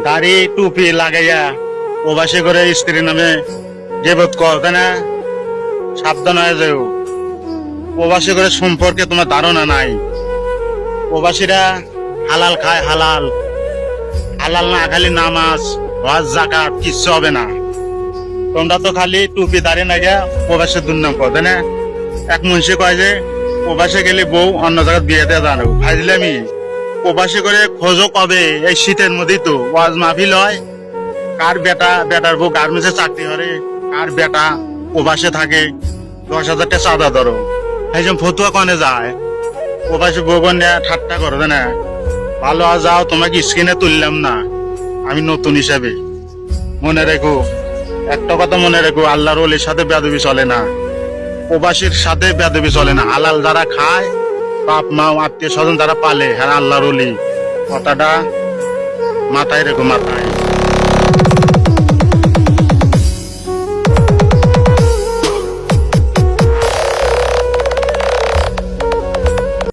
দাড়ি টুপি লাগাইয়া প্রবাসী করে স্ত্রীর নামে যে বোধ করতে না, সাবধান হয়ে যাও। প্রবাসী করে সম্পর্কে তোমার ধারণা নাই। প্রবাসীরা হালাল খায়, হালাল হালাল না খালি নামাজ হজ জাকাত কিচ্ছু হবে না। তোমরা তো খালি টুপি দাঁড়িয়ে না গিয়া প্রবাসের দুর্নাম করতে না। এক মুন্সি কয় যে প্রবাসে গেলে বউ অন্য জায়গায় বিয়ে দেওয়া জানো ভাইলে আমি প্রবাসী করে খোঁজো কবে? এই শীতের মধ্যেই তো ওয়াজ মাহফিল হয়। কার বেটার বউ গার্মেন্টসে চাকরি করে, কার বেটা প্রবাসে থাকে, 10,000 টাকা চাঁদা ধরো, এই যে ফতুয়া কনে যায় প্রবাসী বউ নিয়ে ঠাট্টা করবে না। ভালো যাও, তোমাকে স্ক্রিনে তুললাম না আমি নতুন হিসাবে। মনে রেখো, একটা কথা মনে রেখো, আল্লাহর ওলির সাথে বেয়াদবি চলে না, প্রবাসীর সাথে বেয়াদবি চলে না। হালাল যারা খায়, বাপ মা আত্মীয় স্বজন যারা পালে, হ্যাঁ আল্লাহর ওলি, কথাটা মাথায় রেখো, মাথায়।